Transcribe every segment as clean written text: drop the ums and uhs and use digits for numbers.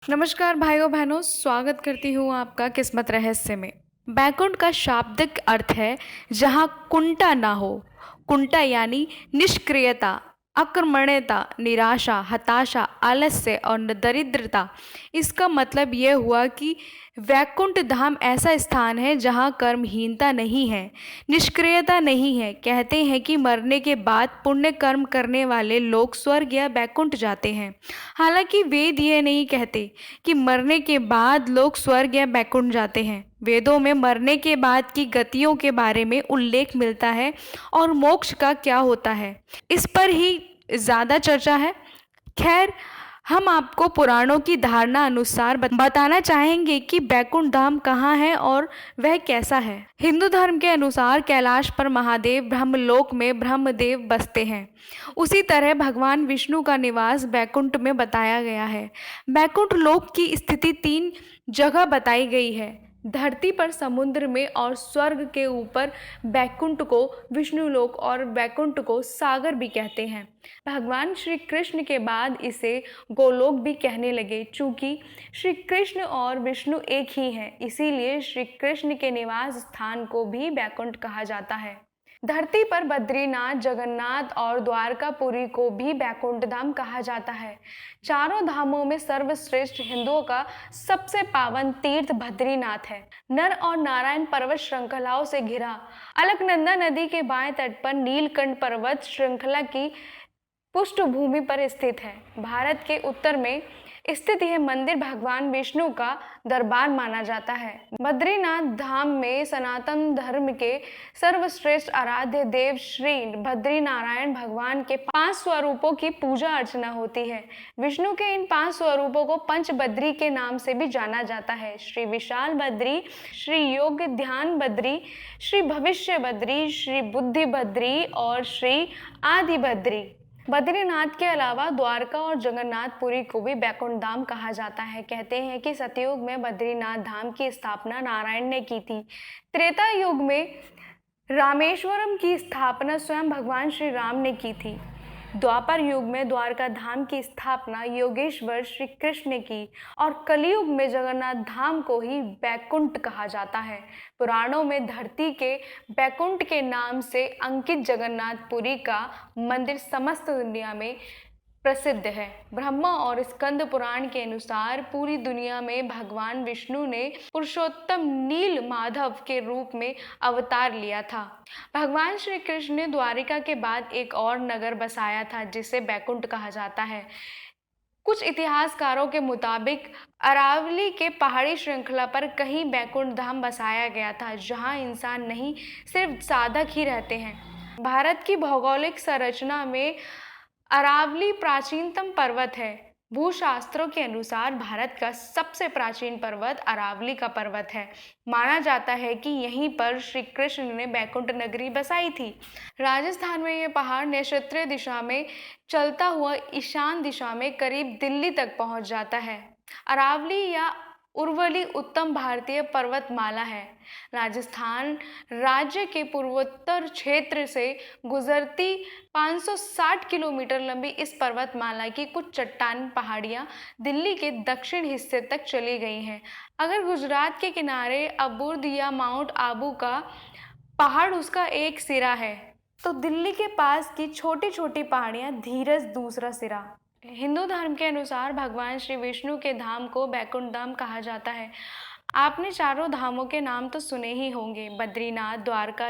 नमस्कार भाइयों बहनों, स्वागत करती हूँ आपका किस्मत रहस्य में। बैकुंठ का शाब्दिक अर्थ है जहाँ कुंठा ना हो। कुंठा यानी निष्क्रियता, अकर्मण्यता, निराशा, हताशा, आलस्य और दरिद्रता। इसका मतलब यह हुआ कि वैकुंठ धाम ऐसा स्थान है जहाँ कर्महीनता नहीं है, निष्क्रियता नहीं है। कहते हैं कि मरने के बाद पुण्य कर्म करने वाले लोग स्वर्ग या बैकुंठ जाते हैं। हालांकि वेद यह नहीं कहते कि मरने के बाद लोग स्वर्ग या बैकुंठ जाते हैं। वेदों में मरने के बाद की गतियों के बारे में उल्लेख मिलता है और मोक्ष का क्या होता है, इस पर ही ज़्यादा चर्चा है। खैर, हम आपको पुराणों की धारणा अनुसार बताना चाहेंगे कि बैकुंठ धाम कहाँ है और वह कैसा है। हिंदू धर्म के अनुसार कैलाश पर महादेव ब्रह्मलोक में ब्रह्मदेव बसते हैं। उसी तरह भगवान विष्णु का निवास बैकुंठ में बताया गया है। बैकुंठ लोक की स्थिति 3 जगह बताई गई है: धरती पर, समुद्र में और स्वर्ग के ऊपर। बैकुंठ को विष्णुलोक और बैकुंठ को सागर भी कहते हैं। भगवान श्री कृष्ण के बाद इसे गोलोक भी कहने लगे। चूंकि श्री कृष्ण और विष्णु एक ही हैं, इसीलिए श्री कृष्ण के निवास स्थान को भी बैकुंठ कहा जाता है। धरती पर बद्रीनाथ, जगन्नाथ और द्वारकापुरी को भी बैकुंठ धाम कहा जाता है। चारों धामों में सर्वश्रेष्ठ, हिंदुओं का सबसे पावन तीर्थ बद्रीनाथ है। नर और नारायण पर्वत श्रृंखलाओं से घिरा अलकनंदा नदी के बाएं तट पर नीलकंठ पर्वत श्रृंखला की पृष्ठभूमि पर स्थित है। भारत के उत्तर में स्थित यह मंदिर भगवान विष्णु का दरबार माना जाता है। बद्रीनाथ धाम में सनातन धर्म के सर्वश्रेष्ठ आराध्य देव श्री बद्रीनारायण भगवान के 5 स्वरूपों की पूजा अर्चना होती है। विष्णु के इन 5 स्वरूपों को पंच बद्री के नाम से भी जाना जाता है: श्री विशाल बद्री, श्री योग ध्यान बद्री, श्री भविष्य बद्री, श्री बुद्धि बद्री और श्री आदि बद्री। बद्रीनाथ के अलावा द्वारका और जगन्नाथपुरी को भी बैकुंठ धाम कहा जाता है। कहते हैं कि सतयुग में बद्रीनाथ धाम की स्थापना नारायण ने की थी। त्रेता युग में रामेश्वरम की स्थापना स्वयं भगवान श्री राम ने की थी। द्वापर युग में द्वारका धाम की स्थापना योगेश्वर श्री कृष्ण ने की और कलयुग में जगन्नाथ धाम को ही बैकुंठ कहा जाता है। पुराणों में धरती के बैकुंठ के नाम से अंकित जगन्नाथपुरी का मंदिर समस्त दुनिया में प्रसिद्ध है। ब्रह्मा और स्कंद पुराण के अनुसार पूरी दुनिया में भगवान विष्णु ने पुरुषोत्तम नील माधव के रूप में अवतार लिया था। भगवान श्री कृष्ण ने द्वारिका के बाद एक और नगर बसाया था जिसे बैकुंठ कहा जाता है। कुछ इतिहासकारों के मुताबिक अरावली के पहाड़ी श्रृंखला पर कहीं बैकुंठ धाम बसाया गया था, जहां इंसान नहीं, सिर्फ साधक ही रहते हैं। भारत की भौगोलिक संरचना में अरावली प्राचीनतम पर्वत है। भूशास्त्रों के अनुसार भारत का सबसे प्राचीन पर्वत अरावली का पर्वत है। माना जाता है कि यहीं पर श्री कृष्ण ने बैकुंठ नगरी बसाई थी। राजस्थान में यह पहाड़ नक्षत्रीय दिशा में चलता हुआ ईशान दिशा में करीब दिल्ली तक पहुंच जाता है। अरावली या उर्वली उत्तम भारतीय पर्वतमाला है। राजस्थान राज्य के पूर्वोत्तर क्षेत्र से गुजरती 560 किलोमीटर लंबी इस पर्वतमाला की कुछ चट्टान पहाड़ियाँ दिल्ली के दक्षिण हिस्से तक चली गई हैं। अगर गुजरात के किनारे अबुर्द या माउंट आबू का पहाड़ उसका एक सिरा है, तो दिल्ली के पास की छोटी छोटी पहाड़ियाँ धीरज दूसरा सिरा। हिंदू धर्म के अनुसार भगवान श्री विष्णु के धाम को बैकुंठ धाम कहा जाता है। आपने चारों धामों के नाम तो सुने ही होंगे: बद्रीनाथ, द्वारका,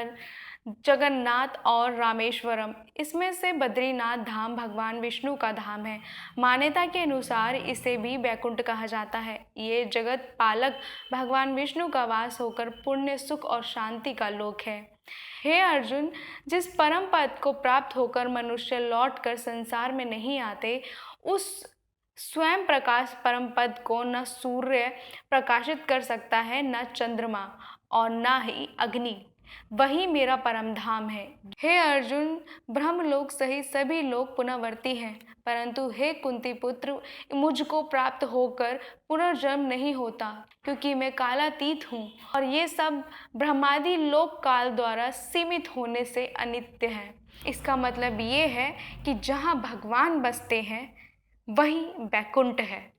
जगन्नाथ और रामेश्वरम। इसमें से बद्रीनाथ धाम भगवान विष्णु का धाम है। मान्यता के अनुसार इसे भी बैकुंठ कहा जाता है। ये जगत पालक भगवान विष्णु का वास होकर पुण्य, सुख और शांति का लोक है। हे अर्जुन, जिस परम पद को प्राप्त होकर मनुष्य लौटकर संसार में नहीं आते, उस स्वयं प्रकाश परम पद को न सूर्य प्रकाशित कर सकता है, न चंद्रमा और न ही अग्नि। वही मेरा परम धाम है। हे अर्जुन, ब्रह्मलोक सहित सभी लोग पुनर्वर्ती हैं, परंतु हे कुंती पुत्र, मुझको प्राप्त होकर पुनर्जन्म नहीं होता, क्योंकि मैं कालातीत हूँ और ये सब ब्रह्मादि लोक काल द्वारा सीमित होने से अनित्य है। इसका मतलब ये है कि जहाँ भगवान बसते हैं वहीं बैकुंठ है।